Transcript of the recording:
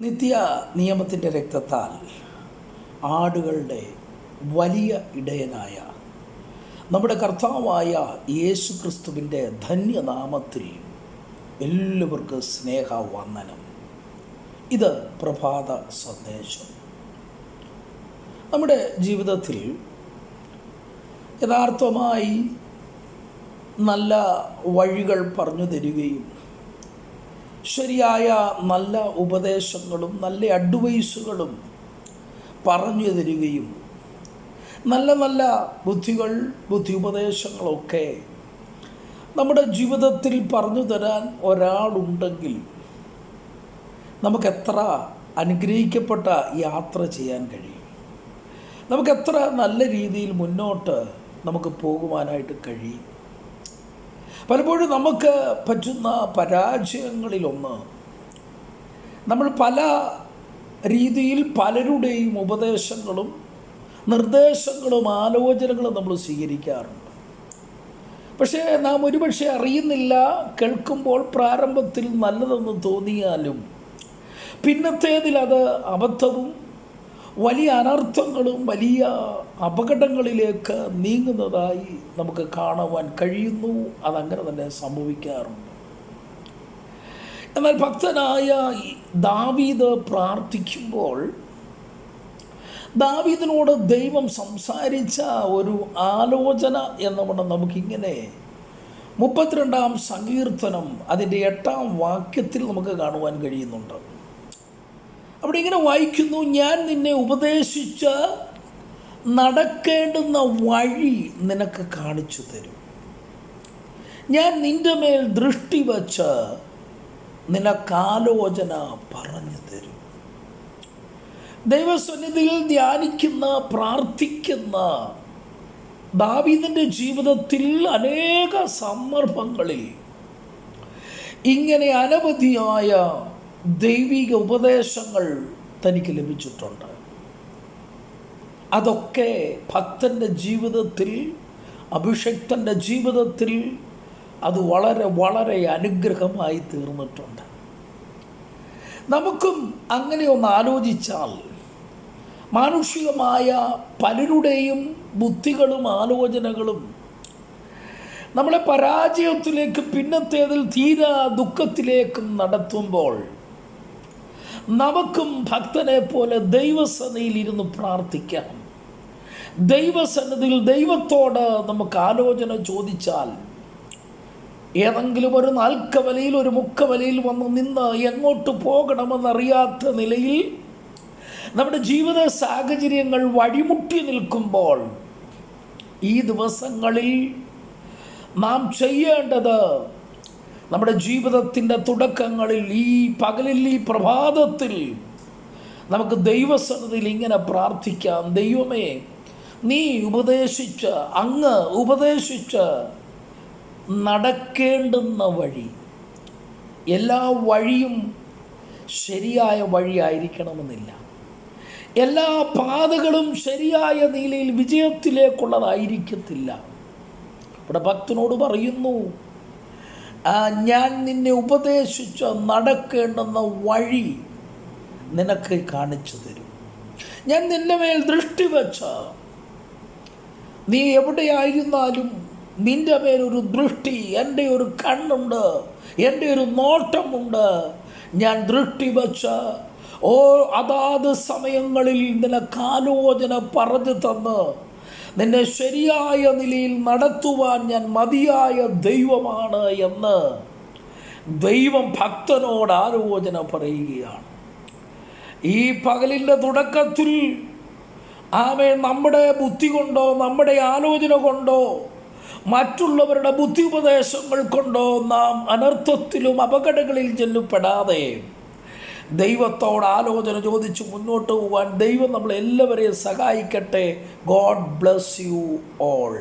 നിത്യ നിയമത്തിൻ്റെ രക്തത്താൽ ആടുകളുടെ വലിയ ഇടയനായ നമ്മുടെ കർത്താവായ യേശു ക്രിസ്തുവിൻ്റെ ധന്യനാമത്തിൽ എല്ലാവർക്കും സ്നേഹവന്ദനം. ഇത് പ്രഭാത സന്ദേശം. നമ്മുടെ ജീവിതത്തിൽ യഥാർത്ഥമായി നല്ല വഴികൾ പറഞ്ഞു തരികയും ശരിയായ നല്ല ഉപദേശങ്ങളും നല്ല അഡ്വൈസുകളും പറഞ്ഞു തരികയും നല്ല നല്ല ബുദ്ധി ഉപദേശങ്ങളൊക്കെ നമ്മുടെ ജീവിതത്തിൽ പറഞ്ഞു തരാൻ ഒരാളുണ്ടെങ്കിൽ നമുക്കെത്ര അനുഗ്രഹിക്കപ്പെട്ട യാത്ര ചെയ്യാൻ കഴിയും, നമുക്കെത്ര നല്ല രീതിയിൽ മുന്നോട്ട് നമുക്ക് പോകുവാനായിട്ട് കഴിയും. പലപ്പോഴും നമുക്ക് പറ്റുന്ന പരാജയങ്ങളിലൊന്ന്, നമ്മൾ പല രീതിയിൽ പലരുടെയും ഉപദേശങ്ങളും നിർദ്ദേശങ്ങളും ആലോചനകളും നമ്മൾ സ്വീകരിക്കാറുണ്ട്. പക്ഷേ നാം ഒരുപക്ഷെ അറിയുന്നില്ല, കേൾക്കുമ്പോൾ പ്രാരംഭത്തിൽ നല്ലതെന്ന് തോന്നിയാലും പിന്നത്തേതിൽ അത് അബദ്ധവും വലിയ അനർത്ഥങ്ങളും വലിയ അപകടങ്ങളിലേക്ക് നീങ്ങുന്നതായി നമുക്ക് കാണുവാൻ കഴിയുന്നു. അതങ്ങനെ തന്നെ സംഭവിക്കാറുണ്ട്. എന്നാൽ ഭക്തനായ ദാവീദ് പ്രാർത്ഥിക്കുമ്പോൾ ദാവീദിനോട് ദൈവം സംസാരിച്ച ഒരു ആലോചന എന്നവണ്ണം നമുക്കിങ്ങനെ 32-ാം സങ്കീർത്തനം അതിൻ്റെ 8-ാം വാക്യത്തിൽ നമുക്ക് കാണുവാൻ കഴിയുന്നുണ്ട്. അവിടെ ഇങ്ങനെ വായിക്കുന്നു: ഞാൻ നിന്നെ ഉപദേശിച്ച് നടക്കേണ്ടുന്ന വഴി നിനക്ക് കാണിച്ചു തരും, ഞാൻ നിൻ്റെ മേൽ ദൃഷ്ടി വച്ച് നിനക്കാലോചന പറഞ്ഞു തരും. ദൈവസന്നിധിയിൽ ധ്യാനിക്കുന്ന പ്രാർത്ഥിക്കുന്ന ദാവീദിൻ്റെ ജീവിതത്തിൽ അനേക സന്ദർഭങ്ങളിൽ ഇങ്ങനെ അനവധിയായ ദൈവിക ഉപദേശങ്ങൾ തനിക്ക് ലഭിച്ചിട്ടുണ്ട്. അതൊക്കെ ഭക്തൻ്റെ ജീവിതത്തിൽ, അഭിഷക്തൻ്റെ ജീവിതത്തിൽ അത് വളരെ വളരെ അനുഗ്രഹമായി തീർന്നിട്ടുണ്ട്. നമുക്കും അങ്ങനെ ഒന്ന് ആലോചിച്ചാൽ മാനുഷികമായ പലരുടെയും ബുദ്ധികളും ആലോചനകളും നമ്മളെ പരാജയത്തിലേക്ക് പിന്നത്തേതിൽ തീരാ ദുഃഖത്തിലേക്കും നടത്തുമ്പോൾ നമുക്കും ഭക്തനെ പോലെ ദൈവസന്നിധിയിൽ ഇരുന്ന് പ്രാർത്ഥിക്കാം. ദൈവസന്നിധിയിൽ ദൈവത്തോട് നമുക്ക് ആലോചന ചോദിച്ചാൽ ഏതെങ്കിലും ഒരു നാൽക്കവലയിൽ ഒരു മുക്കവലയിൽ വന്ന് നിന്ന് എങ്ങോട്ട് പോകണമെന്നറിയാത്ത നിലയിൽ നമ്മുടെ ജീവിത സാഹചര്യങ്ങൾ വഴിമുട്ടി നിൽക്കുമ്പോൾ ഈ ദിവസങ്ങളിൽ നാം ചെയ്യേണ്ടത്, നമ്മുടെ ജീവിതത്തിൻ്റെ തുടക്കങ്ങളിൽ, ഈ പകലിൽ, ഈ പ്രഭാതത്തിൽ നമുക്ക് ദൈവസന്നിധിയിൽ ഇങ്ങനെ പ്രാർത്ഥിക്കാം: ദൈവമേ, നീ അങ്ങ് ഉപദേശിച്ച് നടക്കേണ്ടുന്ന വഴി, എല്ലാ വഴിയും ശരിയായ വഴിയായിരിക്കണമെന്നില്ല, എല്ലാ പാതകളും ശരിയായ നിലയിൽ വിജയത്തിലേക്കുള്ളതായിരിക്കത്തില്ല. ഇവിടെ ഭക്തനോട് പറയുന്നു: ഞാൻ നിന്നെ ഉപദേശിച്ച് നടക്കേണ്ടുന്ന വഴി നിനക്ക് കാണിച്ചു തരും, ഞാൻ നിന്റെ മേൽ ദൃഷ്ടി വെച്ച്, നീ എവിടെയായിരുന്നാലും നിന്റെ മേലൊരു ദൃഷ്ടി, എൻ്റെ ഒരു കണ്ണുണ്ട്, എൻ്റെ ഒരു നോട്ടമുണ്ട്. ഞാൻ ദൃഷ്ടി വച്ച് അതാത് സമയങ്ങളിൽ നിനക്കാലോചന പറഞ്ഞു തന്ന് നിന്നെ ശരിയായ നിലയിൽ നടത്തുവാൻ ഞാൻ മതിയായ ദൈവമാണ് എന്ന് ദൈവം ഭക്തനോട് ആലോചന പറയുകയാണ്. ഈ പകലിൻ്റെ തുടക്കത്തിൽ നമ്മുടെ ബുദ്ധി കൊണ്ടോ നമ്മുടെ ആലോചന കൊണ്ടോ മറ്റുള്ളവരുടെ ബുദ്ധി ഉപദേശങ്ങൾ കൊണ്ടോ നാം അനർത്ഥത്തിലും അപകടങ്ങളിൽ ചെല്ലപ്പെടാതെ ദൈവത്തോട് ആലോചന ചോദിച്ച് മുന്നോട്ട് പോകാൻ ദൈവം നമ്മളെല്ലാവരെയും സഹായിക്കട്ടെ. God bless you all.